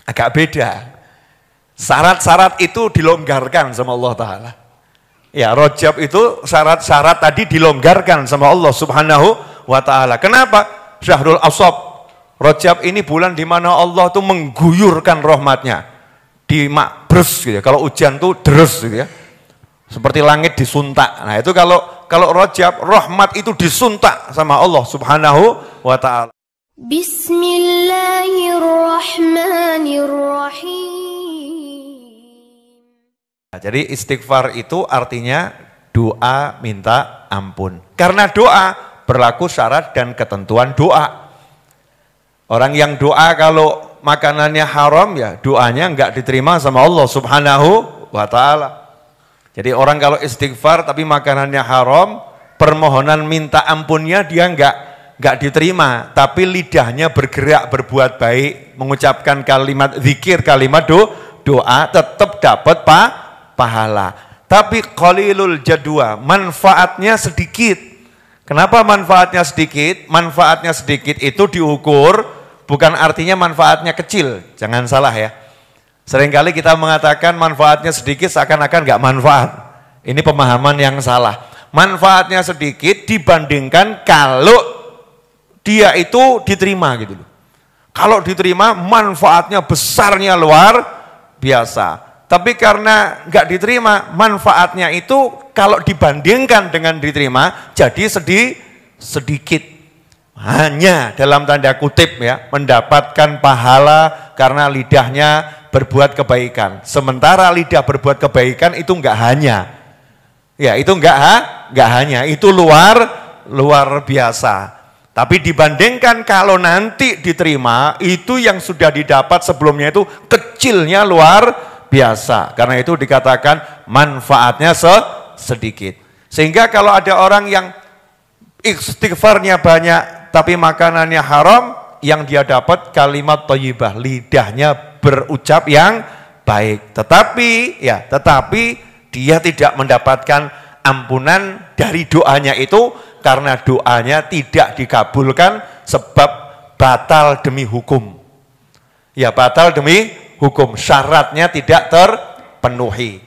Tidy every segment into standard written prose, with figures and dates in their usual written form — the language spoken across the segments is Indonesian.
agak beda. Syarat-syarat itu dilonggarkan sama Allah Ta'ala. Ya, Rajab itu syarat-syarat tadi dilonggarkan sama Allah Subhanahu wa Ta'ala. Kenapa? Syahrul Ashab. Rajab ini bulan di mana Allah tuh mengguyurkan rahmatnya. Di makbres gitu ya. Kalau hujan tuh deres gitu ya. Seperti langit disuntak. Nah, itu kalau Rajab, rahmat itu disuntak sama Allah Subhanahu wa Ta'ala. Bismillahirrahmanirrahim. Jadi istighfar itu artinya doa minta ampun. Karena doa berlaku syarat dan ketentuan doa. Orang yang doa kalau makanannya haram ya doanya enggak diterima sama Allah Subhanahu wa Ta'ala. Jadi orang kalau istighfar tapi makanannya haram, permohonan minta ampunnya dia enggak diterima, tapi lidahnya bergerak berbuat baik, mengucapkan kalimat zikir, kalimat doa tetap dapat pahala. Tapi qalilul jadwa, manfaatnya sedikit. Kenapa manfaatnya sedikit? Manfaatnya sedikit itu diukur bukan artinya manfaatnya kecil. Jangan salah ya. Seringkali kita mengatakan manfaatnya sedikit seakan-akan nggak manfaat. Ini pemahaman yang salah. Manfaatnya sedikit dibandingkan kalau dia itu diterima gitu loh. Kalau diterima manfaatnya besarnya luar biasa. Tapi karena nggak diterima, manfaatnya itu kalau dibandingkan dengan diterima jadi sedikit. Hanya dalam tanda kutip ya, mendapatkan pahala karena lidahnya berbuat kebaikan. Sementara lidah berbuat kebaikan itu enggak hanya. Ya, itu enggak hanya, itu luar biasa. Tapi dibandingkan kalau nanti diterima, itu yang sudah didapat sebelumnya itu kecilnya luar biasa. Karena itu dikatakan manfaatnya sedikit. Sehingga kalau ada orang yang istighfarnya banyak tapi makanannya haram, yang dia dapat kalimat thayyibah, lidahnya berucap yang baik. Tetapi dia tidak mendapatkan ampunan dari doanya itu karena doanya tidak dikabulkan sebab batal demi hukum. Ya, batal demi hukum, syaratnya tidak terpenuhi.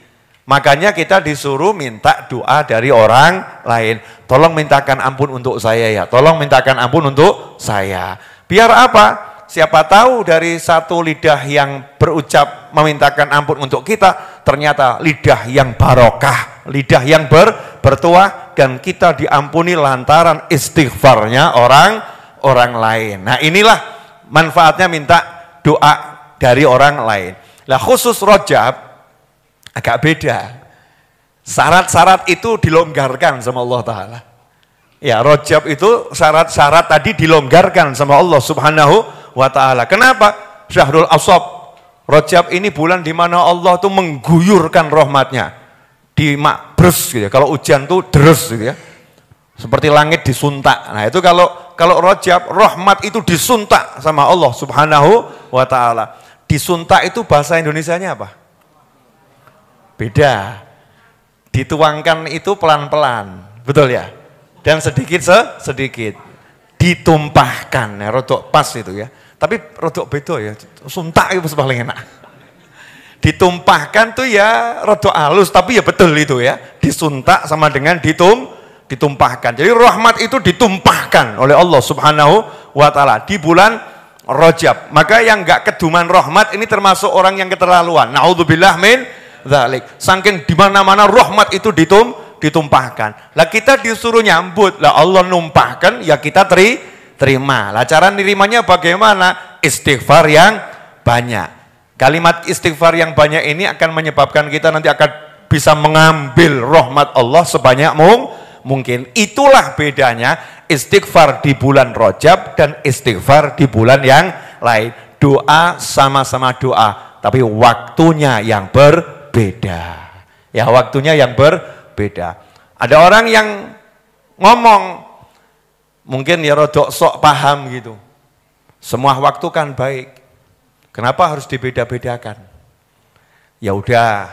Makanya kita disuruh minta doa dari orang lain. Tolong mintakan ampun untuk saya ya. Tolong mintakan ampun untuk saya. Biar apa? Siapa tahu dari satu lidah yang berucap memintakan ampun untuk kita, ternyata lidah yang barokah, lidah yang bertuah, dan kita diampuni lantaran istighfarnya orang lain. Nah, inilah manfaatnya minta doa dari orang lain. Nah, khusus Rajab agak beda. Syarat-syarat itu dilonggarkan sama Allah Ta'ala. Ya, Rajab itu syarat-syarat tadi dilonggarkan sama Allah Subhanahu wa Ta'ala. Kenapa? Syahrul Ashab. Rajab ini bulan di mana Allah tuh mengguyurkan rahmatnya. Di makbres gitu ya. Kalau hujan tuh deres gitu ya. Seperti langit disuntak. Nah, itu kalau Rajab, rahmat itu disuntak sama Allah Subhanahu wa Ta'ala. Disuntak itu bahasa Indonesianya apa? Beda. Dituangkan itu pelan-pelan. Betul ya? Dan sedikit. Ditumpahkan. Ya, rodok pas itu ya. Tapi rodok beda ya. Suntak itu paling enak. Ditumpahkan tuh ya rodok halus. Tapi ya betul itu ya. Disuntak sama dengan ditumpahkan. Jadi rahmat itu ditumpahkan oleh Allah Subhanahu wa Ta'ala di bulan Rajab. Maka yang enggak keduman rahmat ini termasuk orang yang keterlaluan. Na'udzubillah min dzalik. Saking di mana-mana rahmat itu ditumpahkan. Lah kita disuruh nyambut. Lah Allah numpahkan ya kita terima. Lah cara nerimanya bagaimana? Istighfar yang banyak. Kalimat istighfar yang banyak ini akan menyebabkan kita nanti akan bisa mengambil rahmat Allah sebanyak mungkin. Itulah bedanya istighfar di bulan Rajab dan istighfar di bulan yang lain. Doa sama-sama doa, tapi waktunya yang berbeda. Ya, waktunya yang berbeda. Ada orang yang ngomong, mungkin ya rodok sok paham gitu. Semua waktu kan baik. Kenapa harus dibeda-bedakan? Ya udah,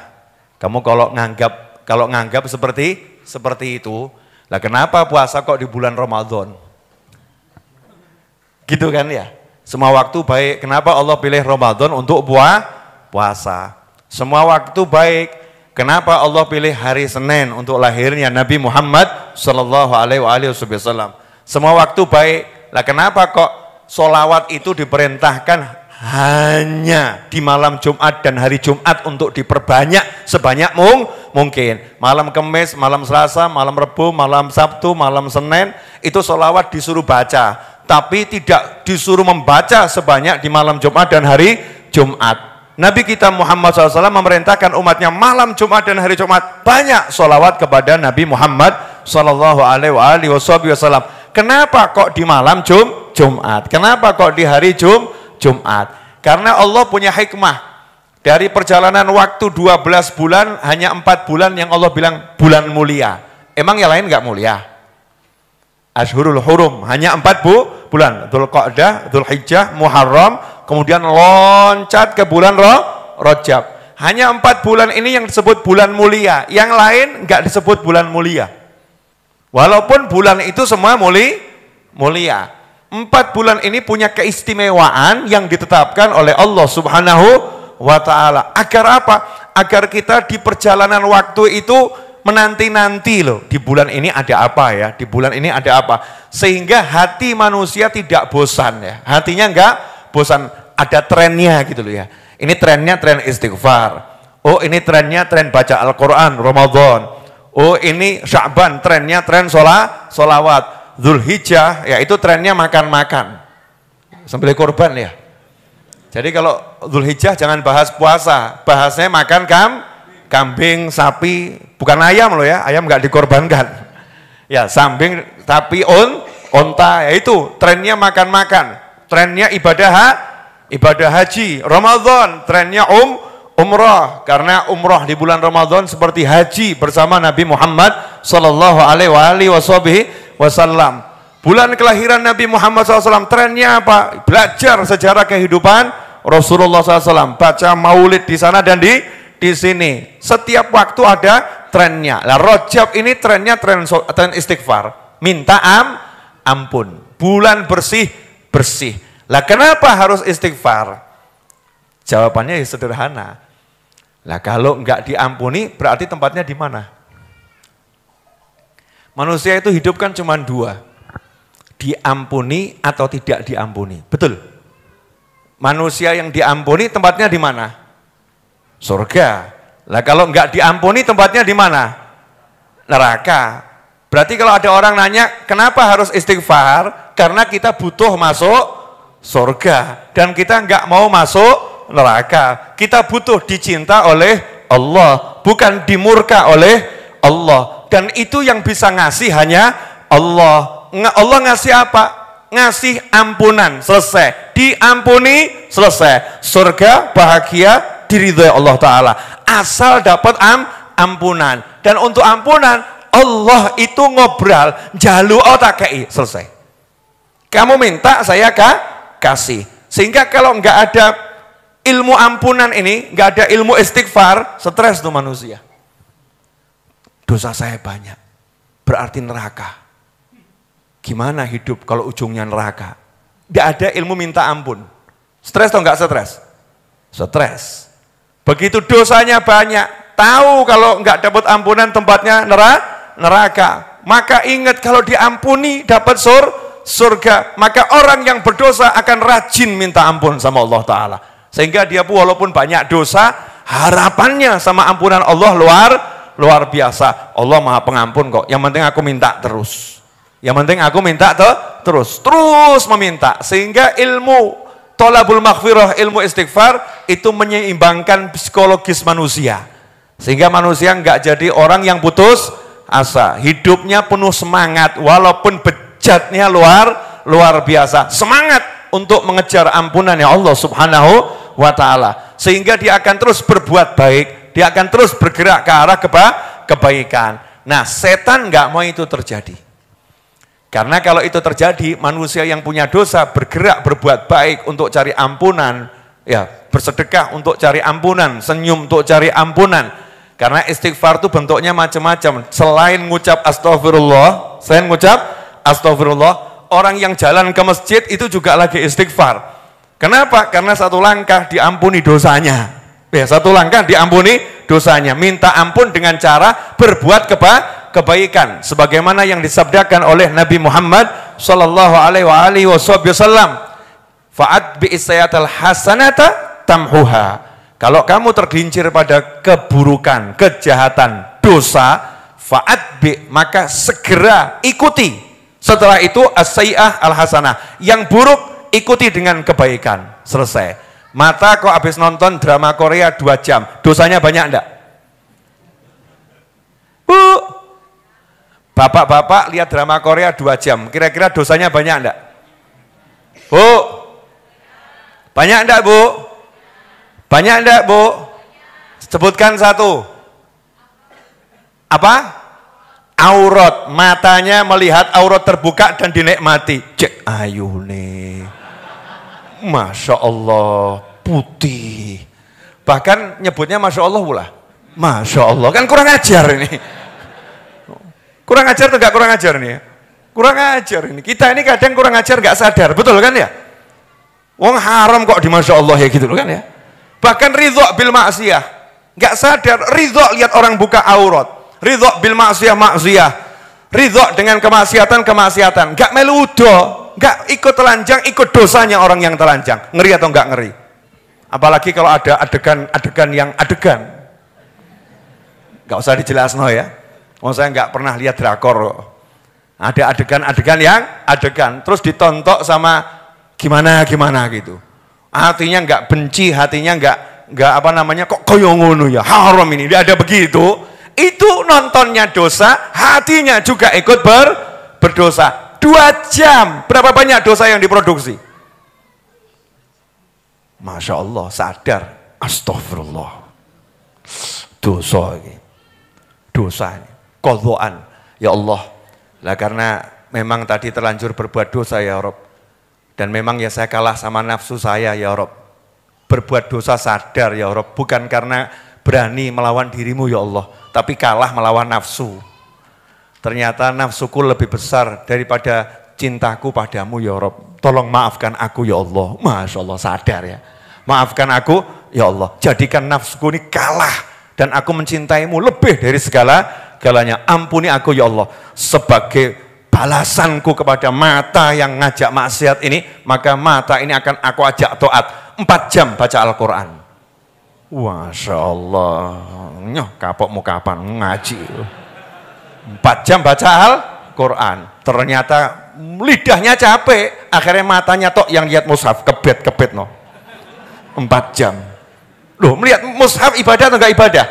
kamu kalau nganggap seperti itu, lah kenapa puasa kok di bulan Ramadan? Gitu kan ya? Semua waktu baik. Kenapa Allah pilih Ramadan untuk puasa? Semua waktu baik. Kenapa Allah pilih hari Senin untuk lahirnya Nabi Muhammad sallallahu alaihi wasallam? Semua waktu baik. Lah kenapa kok sholawat itu diperintahkan hanya di malam Jumat dan hari Jumat untuk diperbanyak sebanyak mungkin. Malam Kamis, malam Selasa, malam Rebu, malam Sabtu, malam Senin itu sholawat disuruh baca, tapi tidak disuruh membaca sebanyak di malam Jumat dan hari Jumat. Nabi kita Muhammad SAW memerintahkan umatnya malam Jumat dan hari Jumat banyak sholawat kepada Nabi Muhammad SAW. Kenapa kok di malam Jumat? Kenapa kok di hari Jumat? Karena Allah punya hikmah. Dari perjalanan waktu 12 bulan, hanya 4 bulan yang Allah bilang bulan mulia. Emang yang lain nggak mulia? Ashurul Hurum, hanya 4 bulan. Dzulqa'dah, Dzulhijjah, Muharram, kemudian loncat ke bulan Rajab. Hanya 4 bulan ini yang disebut bulan mulia. Yang lain nggak disebut bulan mulia. Walaupun bulan itu semua mulia. 4 bulan ini punya keistimewaan yang ditetapkan oleh Allah Subhanahu wa ta'ala. Agar apa? Agar kita di perjalanan waktu itu menanti-nanti loh, di bulan ini ada apa ya, di bulan ini ada apa. Sehingga hati manusia tidak bosan ya. Hatinya enggak bosan, ada trennya gitu loh ya. Ini trennya tren istighfar. Oh ini trennya tren baca Al-Quran, Ramadan. Oh ini Sya'ban, trennya tren sholawat. Dzulhijjah, ya itu trennya makan-makan. Sembelih korban ya. Jadi kalau Dzulhijjah jangan bahas puasa, bahasnya makan kambing, sapi, bukan ayam loh ya, ayam nggak dikorbankan. Ya, samping, sapi, onta, ya itu trennya makan-makan. Trennya ibadah haji. Ramadan, trennya umrah, karena umrah di bulan Ramadan seperti haji bersama Nabi Muhammad sallallahu alaihi wasallam. Bulan kelahiran Nabi Muhammad SAW, trennya apa? Belajar sejarah kehidupan Rasulullah SAW, baca maulid di sana dan di sini. Setiap waktu ada trennya. Lah Rajab ini trennya tren istighfar, minta ampun. Bulan bersih. Lah kenapa harus istighfar? Jawabannya ya sederhana. Lah kalau enggak diampuni berarti tempatnya di mana? Manusia itu hidup kan cuma 2. Diampuni atau tidak diampuni. Betul? Manusia yang diampuni tempatnya di mana? Surga. Lah kalau enggak diampuni tempatnya di mana? Neraka. Berarti kalau ada orang nanya, kenapa harus istighfar? Karena kita butuh masuk surga. Dan kita enggak mau masuk neraka. Kita butuh dicinta oleh Allah, bukan dimurka oleh Allah. Dan itu yang bisa ngasih hanya Allah. Allah ngasih apa? Ngasih ampunan, selesai. Diampuni, selesai. Surga, bahagia, diridhoi Allah Ta'ala. Asal dapat ampunan. Dan untuk ampunan, Allah itu ngobrol, jalu otakei, selesai. Kamu minta, saya kasih. Sehingga kalau nggak ada ilmu ampunan ini, nggak ada ilmu istighfar, stres tuh manusia. Dosa saya banyak, berarti neraka. Gimana hidup kalau ujungnya neraka? Tidak ada ilmu minta ampun. Stres atau enggak stres? Stres. Begitu dosanya banyak, tahu kalau enggak dapat ampunan tempatnya neraka. Maka ingat kalau diampuni dapat surga. Maka orang yang berdosa akan rajin minta ampun sama Allah Ta'ala. Sehingga dia pun walaupun banyak dosa, harapannya sama ampunan Allah luar biasa. Allah Maha Pengampun kok. Yang penting aku minta terus. Yang penting aku minta terus meminta. Sehingga ilmu tolabul maghfirah, ilmu istighfar itu menyeimbangkan psikologis manusia. Sehingga manusia enggak jadi orang yang putus asa. Hidupnya penuh semangat walaupun bejatnya luar biasa. Semangat untuk mengejar ampunan ya Allah Subhanahu wa ta'ala. Sehingga dia akan terus berbuat baik. Dia akan terus bergerak ke arah kebaikan. Nah, setan nggak mau itu terjadi. Karena kalau itu terjadi, manusia yang punya dosa bergerak berbuat baik untuk cari ampunan, ya bersedekah untuk cari ampunan, senyum untuk cari ampunan. Karena istighfar itu bentuknya macam-macam. Selain ngucap astagfirullah, orang yang jalan ke masjid itu juga lagi istighfar. Kenapa? Karena satu langkah diampuni dosanya. Ya, satu langkah diampuni dosanya. Minta ampun dengan cara berbuat kebaikan. Sebagaimana yang disabdakan oleh Nabi Muhammad sallallahu alaihi wasallam. Fa'at bi'issayatal hasanata tamhuha. Kalau kamu tergelincir pada keburukan, kejahatan, dosa, fa'at bi, maka segera ikuti. Setelah itu as-sayyi'ah al-hasanah. Yang buruk ikuti dengan kebaikan. Selesai. Mata kok habis nonton drama Korea 2 jam, dosanya banyak enggak? Bu, bapak-bapak lihat drama Korea 2 jam, kira-kira dosanya banyak enggak? Bu, banyak enggak bu? Banyak enggak bu? Sebutkan satu. Apa? Aurat, matanya melihat aurat terbuka dan dinikmati. Cek ayu nih. Masya Allah, putih. Bahkan nyebutnya Masya Allah pula. Masya Allah, kan kurang ajar ini. Kurang ajar atau enggak kurang ajar nih? Kurang ajar ini. Kita ini kadang kurang ajar enggak sadar, betul kan ya? Wong haram kok di Masya Allah ya gitu kan ya. Bahkan ridho bil maksiyah. Enggak sadar, ridho lihat orang buka aurat. Ridho bil maksiyah. Ridho dengan kemaksiatan. Enggak meludo. Enggak ikut telanjang, ikut dosanya orang yang telanjang. Ngeri atau enggak ngeri? Apalagi kalau ada adegan yang adegan. Enggak usah dijelaskan ya. Saya enggak pernah lihat drakor. Ada adegan-adegan yang adegan. Terus ditontok sama gimana gitu. Hatinya enggak benci, hatinya enggak apa namanya, kok koyo ngono ya. Haram ini, dia ada begitu. Itu nontonnya dosa, hatinya juga ikut berdosa. 2 jam, berapa banyak dosa yang diproduksi? Masya Allah, sadar. Astagfirullah. Dosa ini. Dosa ini. Qadhaan. Ya Allah. Lah karena memang tadi terlanjur berbuat dosa ya Rob. Dan memang ya saya kalah sama nafsu saya ya Rob. Berbuat dosa sadar ya Rob. Bukan karena berani melawan dirimu ya Allah. Tapi kalah melawan nafsu. Ternyata nafsuku lebih besar daripada cintaku padamu ya Rob. Tolong maafkan aku ya Allah. Masya Allah, sadar ya. Maafkan aku ya Allah. Jadikan nafsuku ini kalah. Dan aku mencintaimu lebih dari segala-galanya. Ampuni aku ya Allah. Sebagai balasanku kepada mata yang ngajak maksiat ini, maka mata ini akan aku ajak taat. 4 jam baca Al-Quran. Masya Allah. Nyoh kapokmu kapan ngaji. 4 jam baca Al-Quran. Ternyata lidahnya capek. Akhirnya matanya tok yang lihat mushaf. Kebet no. 4 jam. Loh, melihat mushaf ibadah atau enggak ibadah?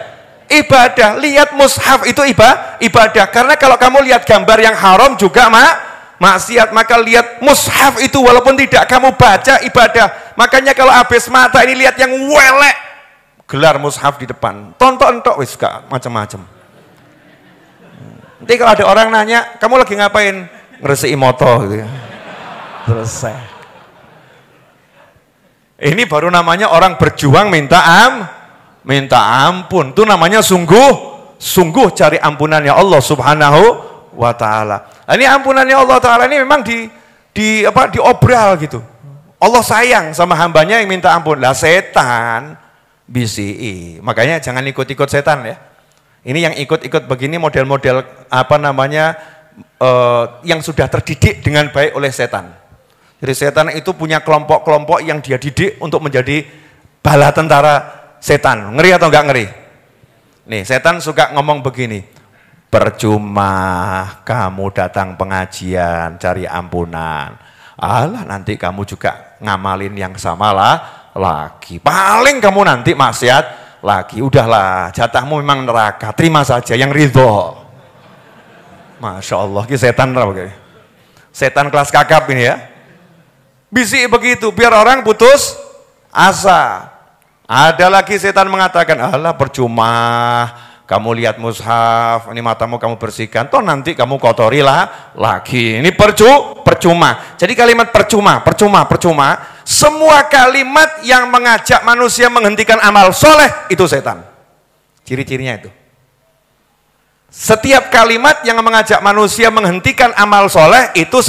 Ibadah. Lihat mushaf itu ibadah. Karena kalau kamu lihat gambar yang haram juga maksiat. Maka lihat mushaf itu walaupun tidak kamu baca ibadah. Makanya kalau habis mata ini lihat yang welek. Gelar mushaf di depan. Tonton tok wis gak macam-macam. Nanti kalau ada orang nanya, kamu lagi ngapain? Ngeresiki moto gitu ya. Selesai. Ini baru namanya orang berjuang minta ampun. Itu namanya sungguh cari ampunannya Allah Subhanahu wa taala. Ini ampunannya Allah taala ini memang diobral gitu. Allah sayang sama hambanya yang minta ampun. Lah setan bisi. Makanya jangan ikut-ikut setan ya. Ini yang ikut-ikut begini model-model apa namanya yang sudah terdidik dengan baik oleh setan. Jadi setan itu punya kelompok-kelompok yang dia didik untuk menjadi bala tentara setan. Ngeri atau enggak ngeri? Nih, setan suka ngomong begini. Percuma kamu datang pengajian cari ampunan. Alah nanti kamu juga ngamalin yang sama lagi. Paling kamu nanti maksiat lagi, udahlah, jatahmu memang neraka, terima saja yang ridho. Masya Allah, ini setan apa? Setan kelas kakap ini ya. Bisik begitu, biar orang putus asa. Ada lagi setan mengatakan, alah percuma, kamu lihat mushaf, ini matamu kamu bersihkan, toh nanti kamu kotorilah lagi. Ini percuma. Jadi kalimat percuma. Semua kalimat yang mengajak manusia menghentikan amal soleh itu setan. Ciri-cirinya itu. Setiap kalimat yang mengajak manusia menghentikan amal soleh itu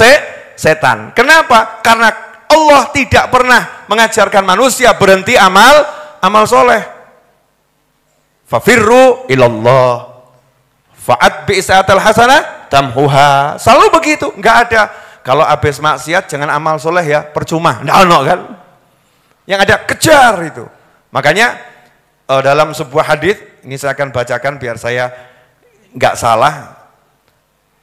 setan. Kenapa? Karena Allah tidak pernah mengajarkan manusia berhenti amal soleh. Fafirru ilallah fa'at bi'isa'atal hasanah tamhuha. Selalu begitu, nggak ada. Kalau habis maksiat jangan amal soleh ya, percuma. Nggak ono kan? Yang ada kejar itu. Makanya dalam sebuah hadis, ini saya akan bacakan biar saya nggak salah.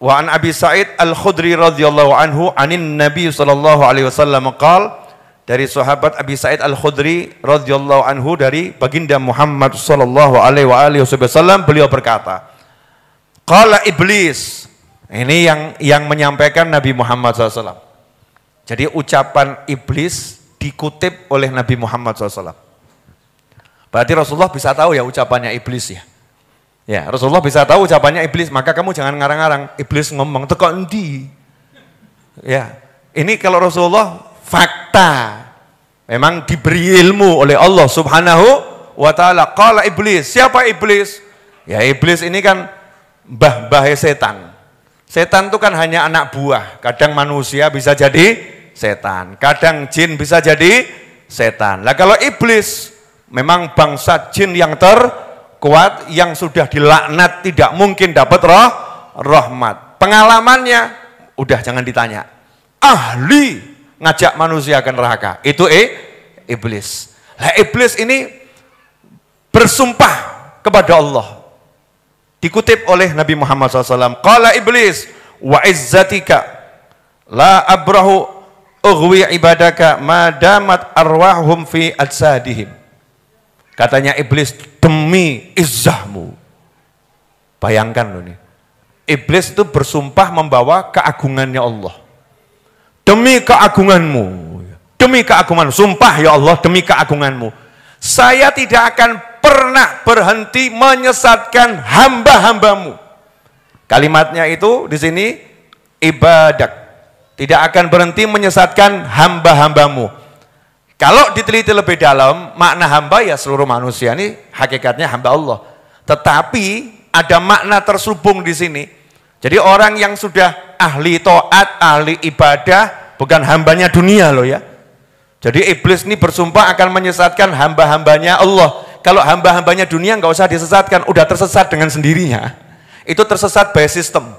Wa an Abi Sa'id Al-Khudri radhiyallahu anhu anin Nabi sallallahu alaihi wasallam qala, dari sahabat Abi Sa'id Al-Khudri radhiyallahu anhu dari baginda Muhammad sallallahu alaihi wasallam, beliau berkata, qala iblis. Ini yang menyampaikan Nabi Muhammad SAW. Jadi ucapan iblis dikutip oleh Nabi Muhammad SAW. Berarti Rasulullah bisa tahu ya ucapannya iblis ya. Ya, Rasulullah bisa tahu ucapannya iblis, maka kamu jangan ngarang-ngarang. Iblis ngomong teko endi. Ya, ini kalau Rasulullah fakta. Memang diberi ilmu oleh Allah Subhanahu wa taala. Qala iblis. Siapa iblis? Ya, iblis ini kan mbah-mbah setan. Setan itu kan hanya anak buah. Kadang manusia bisa jadi setan, kadang jin bisa jadi setan. Nah, kalau iblis memang bangsa jin yang terkuat, yang sudah dilaknat tidak mungkin dapat rahmat. Pengalamannya udah jangan ditanya. Ahli ngajak manusia ke neraka. Itu iblis. Nah, iblis ini bersumpah kepada Allah. Dikutip oleh Nabi Muhammad SAW. Qala iblis wa izzatika la abrahu ughwi ibadaka ma damat arwahum fi ajsadihim. Katanya iblis, demi izzahmu. Bayangkan loh nih. Iblis itu bersumpah membawa keagungannya Allah. Demi keagunganmu. Demi keagunganmu. Sumpah ya Allah demi keagunganmu. Saya tidak akan pernah berhenti menyesatkan hamba-hambamu. Kalimatnya itu di sini ibadah. Tidak akan berhenti menyesatkan hamba-hambamu. Kalau diteliti lebih dalam, makna hamba ya seluruh manusia ini hakikatnya hamba Allah. Tetapi ada makna terselubung di sini. Jadi orang yang sudah ahli taat, ahli ibadah, bukan hambanya dunia loh ya. Jadi iblis ini bersumpah akan menyesatkan hamba-hambanya Allah. Kalau hamba-hambanya dunia nggak usah disesatkan, udah tersesat dengan sendirinya. Itu tersesat by sistem.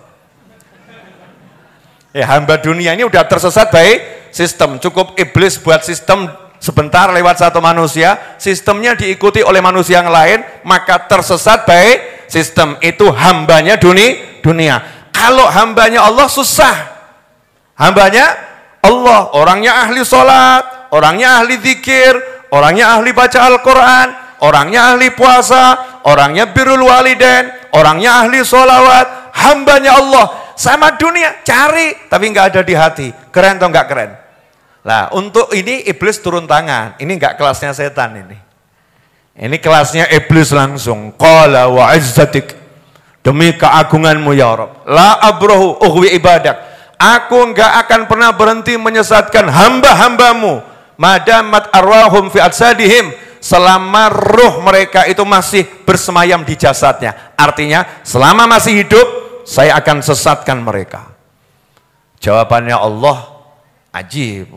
Ya, hamba dunia ini udah tersesat by sistem. Cukup iblis buat sistem sebentar lewat satu manusia, sistemnya diikuti oleh manusia yang lain, maka tersesat by sistem. Itu hambanya dunia. Kalau hambanya Allah susah. Hambanya Allah, orangnya ahli sholat, orangnya ahli zikir, orangnya ahli baca Al-Quran, orangnya ahli puasa, orangnya birrul walidain, orangnya ahli sholawat, hambanya Allah. Sama dunia, cari, tapi nggak ada di hati. Keren atau nggak keren? Nah, untuk ini iblis turun tangan. Ini nggak kelasnya setan ini. Ini kelasnya iblis langsung. Qala wa izzatik, demi keagunganmu ya Rabb, la abrahu ughwi ibadak. Aku nggak akan pernah berhenti menyesatkan hamba-hambamu. Madamat arwahum fi ajsadihim, selama ruh mereka itu masih bersemayam di jasadnya. Artinya selama masih hidup, saya akan sesatkan mereka. Jawabannya Allah ajib.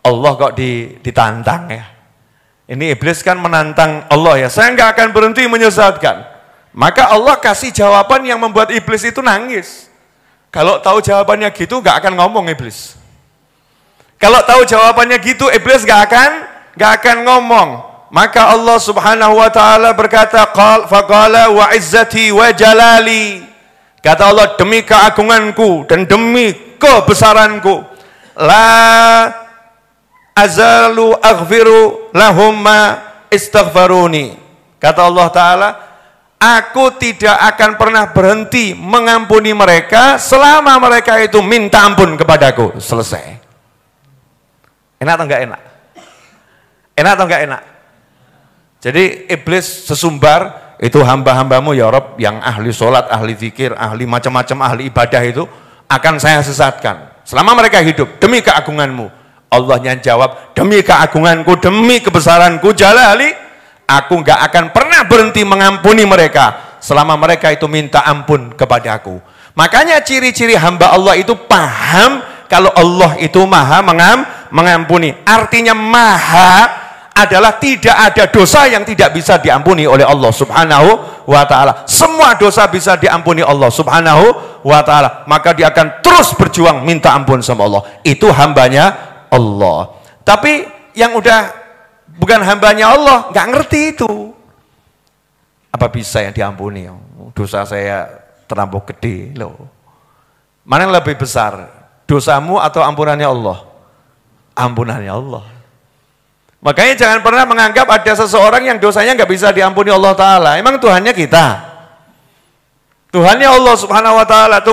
Allah kok ditantang ya. Ini iblis kan menantang Allah ya. Saya nggak akan berhenti menyesatkan. Maka Allah kasih jawaban yang membuat iblis itu nangis. Kalau tahu jawabannya gitu nggak akan ngomong iblis. Kalau tahu jawabannya gitu iblis nggak akan ngomong. Maka Allah Subhanahu wa taala berkata, faqala wa izzati wa jalali. Kata Allah, demi keagunganku dan demi kebesaranku, la azalu aghfiru lahum ma istaghfaruni. Kata Allah Ta'ala, aku tidak akan pernah berhenti mengampuni mereka selama mereka itu minta ampun kepadaku. Selesai. Enak atau enggak enak? Enak atau enggak enak? Jadi iblis sesumbar, itu hamba-hambamu ya Rabb yang ahli sholat, ahli zikir, ahli macam-macam, ahli ibadah itu akan saya sesatkan selama mereka hidup demi keagunganmu. Allahnya jawab, demi keagunganku, demi kebesaranku jalali, aku nggak akan pernah berhenti mengampuni mereka selama mereka itu minta ampun kepadaku. Makanya ciri-ciri hamba Allah itu paham kalau Allah itu maha mengampuni. Artinya maha adalah tidak ada dosa yang tidak bisa diampuni oleh Allah Subhanahu wa ta'ala. Semua dosa bisa diampuni Allah Subhanahu wa ta'ala. Maka dia akan terus berjuang minta ampun sama Allah. Itu hambanya Allah. Tapi yang udah bukan hambanya Allah, nggak ngerti itu. Apa bisa yang diampuni? Dosa saya terlampau gede loh. Mana yang lebih besar? Dosamu atau ampunannya Allah? Ampunannya Allah. Makanya jangan pernah menganggap ada seseorang yang dosanya nggak bisa diampuni Allah Ta'ala. Emang Tuhannya kita? Tuhannya Allah Subhanahu Wa Ta'ala.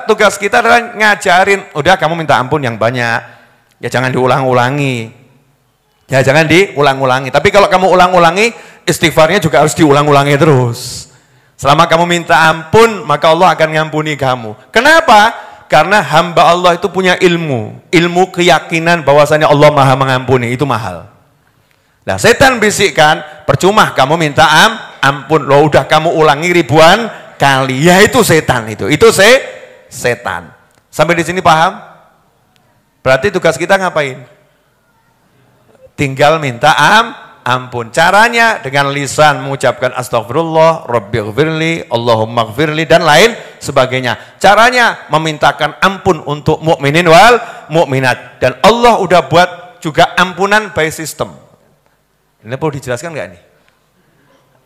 Tugas kita adalah ngajarin. Udah kamu minta ampun yang banyak. Ya jangan diulang-ulangi. Ya jangan diulang-ulangi. Tapi kalau kamu ulang-ulangi, istighfarnya juga harus diulang-ulangi terus. Selama kamu minta ampun, maka Allah akan ngampuni kamu. Kenapa? Karena hamba Allah itu punya ilmu. Ilmu keyakinan bahwasanya Allah maha mengampuni. Itu mahal. Nah, setan bisikkan, percuma kamu minta ampun. Loh udah kamu ulangi ribuan kali. Ya itu setan itu. Itu setan. Sampai di sini paham? Berarti tugas kita ngapain? Tinggal minta ampun. Caranya dengan lisan mengucapkan astagfirullah, rabbighfirli, Allahumma gfirli dan lain sebagainya. Caranya memintakan ampun untuk mukminin wal mukminat. Dan Allah udah buat juga ampunan by system. Ini perlu dijelaskan nggak nih?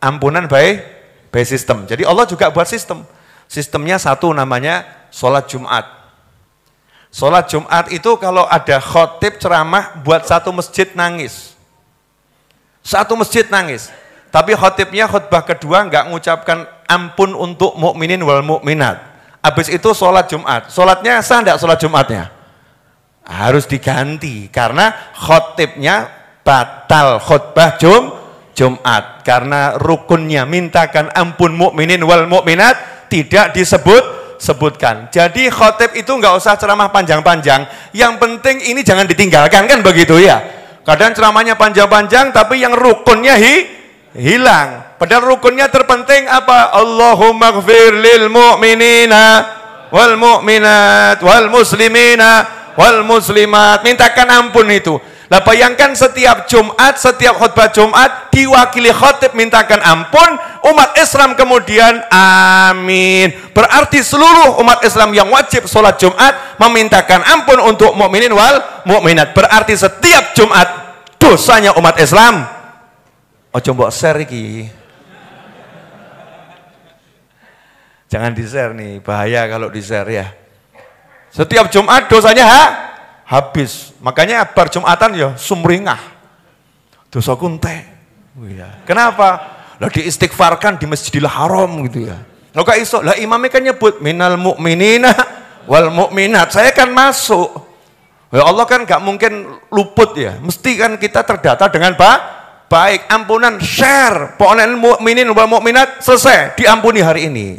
Ampunan by system. Jadi Allah juga buat sistem. Sistemnya satu namanya sholat Jumat. Sholat Jumat itu kalau ada khotib ceramah buat satu masjid nangis. Satu masjid nangis. Tapi khotibnya khutbah kedua nggak mengucapkan ampun untuk mukminin wal mukminat. Habis itu sholat Jumat. Sholatnya sah nggak sholat Jumatnya? Harus diganti karena khotibnya batal khutbah Jumat karena rukunnya mintakan ampun mukminin wal mukminat tidak disebutkan. Jadi khotib itu nggak usah ceramah panjang-panjang. Yang penting ini jangan ditinggalkan kan begitu ya. Kadang ceramahnya panjang-panjang tapi yang rukunnya hilang. Padahal rukunnya terpenting apa? Allahumma gfir lil mu'minina wal mu'minat wal muslimina wal muslimat. Mintakan ampun itu. Nah bayangkan setiap Jumat, setiap khutbah Jumat diwakili khotib mintakan ampun, umat Islam kemudian amin. Berarti seluruh umat Islam yang wajib sholat Jumat memintakan ampun untuk mukminin wal mukminat. Berarti setiap Jumat dosanya umat Islam. Ojo mbok share iki. Jangan di-share nih, bahaya kalau di-share ya. Setiap Jumat dosanya habis. Makanya bar Jumatan ya sumringah. Dosa kunte. Kenapa? Lah diistighfarkan di Masjidil Haram gitu ya. Lo kok iso? Lah imamnya kan nyebut minal mu'minina wal mu'minat. Saya kan masuk. Ya Allah kan gak mungkin luput ya. Mesti kan kita terdata dengan baik. Ampunan share. Pokoknya mu'minin wal mu'minat selesai. Diampuni hari ini.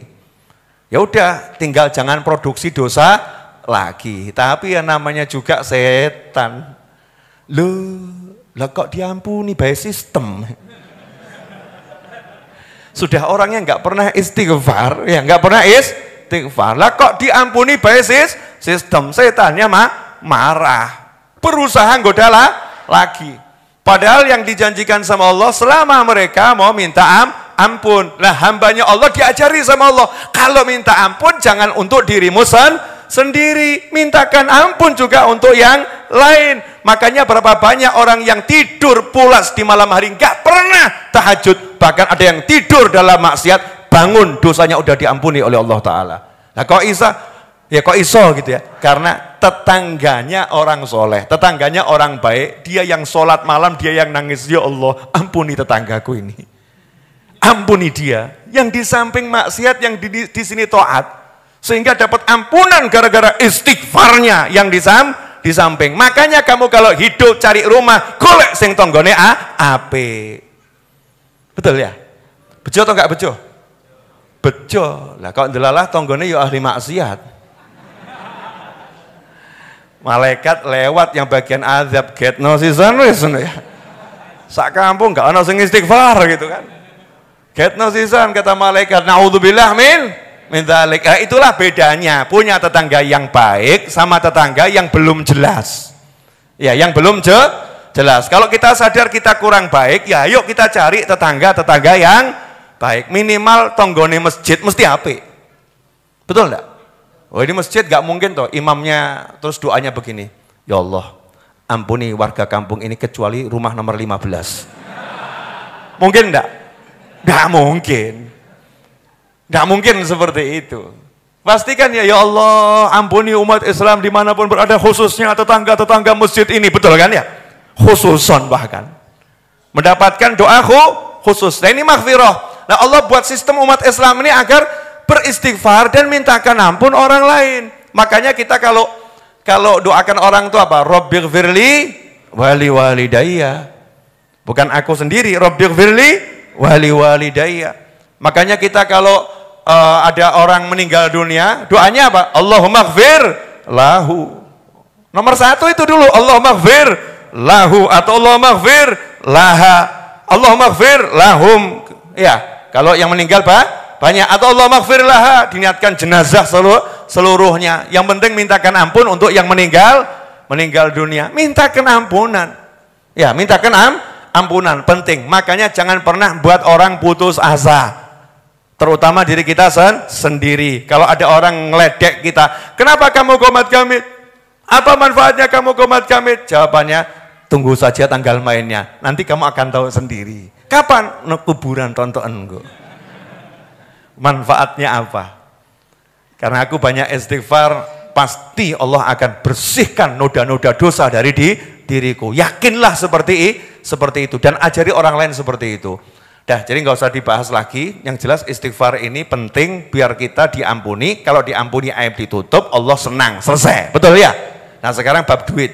Ya udah, tinggal jangan produksi dosa lagi. Tapi yang namanya juga setan. Lah kok diampuni by sistem? Sudah orangnya nggak pernah istighfar, ya nggak pernah istighfar. Lah kok diampuni by sistem? Setannya marah, berusaha goda lagi. Padahal yang dijanjikan sama Allah selama mereka mau minta ampun. Lah hambanya Allah diajari sama Allah, kalau minta ampun jangan untuk dirimu sendiri, mintakan ampun juga untuk yang lain. Makanya berapa banyak orang yang tidur pulas di malam hari nggak pernah tahajud, bahkan ada yang tidur dalam maksiat, bangun dosanya udah diampuni oleh Allah Ta'ala. Nah kok iso gitu ya, karena tetangganya orang soleh, tetangganya orang baik, dia yang sholat malam, dia yang nangis, ya Allah ampuni tetanggaku ini, ampuni dia yang di samping maksiat, yang di sini taat, sehingga dapat ampunan gara-gara istighfarnya yang di samping. Makanya kamu kalau hidup cari rumah, golek sing tonggone apik. Betul ya? Bejo atau enggak bejo? Bejo. Lah kok ndelalah tonggone ya ahli maksiat. Malaikat lewat yang bagian azab getno sisan wis ya. Sak kampung enggak ana sing istighfar gitu kan. Getno sisan kata malaikat, naudzubillah min dzalik. Nah, itulah bedanya punya tetangga yang baik sama tetangga yang belum jelas. Ya, yang belum jelas. Kalau kita sadar kita kurang baik, ya yuk kita cari tetangga-tetangga yang baik. Minimal tonggone masjid mesti apik. Betul enggak? Oh, ini masjid gak mungkin toh imamnya terus doanya begini. Ya Allah, ampuni warga kampung ini kecuali rumah nomor 15. Mungkin enggak? Enggak mungkin. Enggak mungkin seperti itu. Pastikan ya Allah, ampuni umat Islam dimanapun berada, khususnya tetangga-tetangga masjid ini, betul kan ya? Khususon bahkan. Mendapatkan doa khusus. Nah ini maghfirah. Nah Allah buat sistem umat Islam ini agar beristighfar dan mintakan ampun orang lain. Makanya kita kalau doakan orang itu apa? Rabbighfirli wali walidayya. Bukan aku sendiri, Rabbighfirli wali walidayya. Makanya kita kalau ada orang meninggal dunia, doanya apa? Allahumma gfir lahu. Nomor satu itu dulu, Allahumma gfir lahu atau Allahumma gfir laha. Allahumma gfir lahum. Ya, kalau yang meninggal banyak atau Allahumma gfir laha, diniatkan jenazah seluruhnya. Yang penting mintakan ampun untuk yang meninggal dunia. Mintakan ampunan. Ya, mintakan ampunan penting. Makanya jangan pernah buat orang putus asa. Terutama diri kita sendiri. Kalau ada orang ngeledek kita, kenapa kamu qomat kamit? Apa manfaatnya kamu qomat kamit? Jawabannya, tunggu saja tanggal mainnya. Nanti kamu akan tahu sendiri. Kapan? Kuburan tontonanku. Manfaatnya apa? Karena aku banyak istighfar, pasti Allah akan bersihkan noda-noda dosa dari diriku. Yakinlah seperti itu dan ajari orang lain seperti itu. Dah, jadi nggak usah dibahas lagi. Yang jelas istighfar ini penting biar kita diampuni. Kalau diampuni aib ditutup, Allah senang. Selesai, betul ya? Nah sekarang bab duit.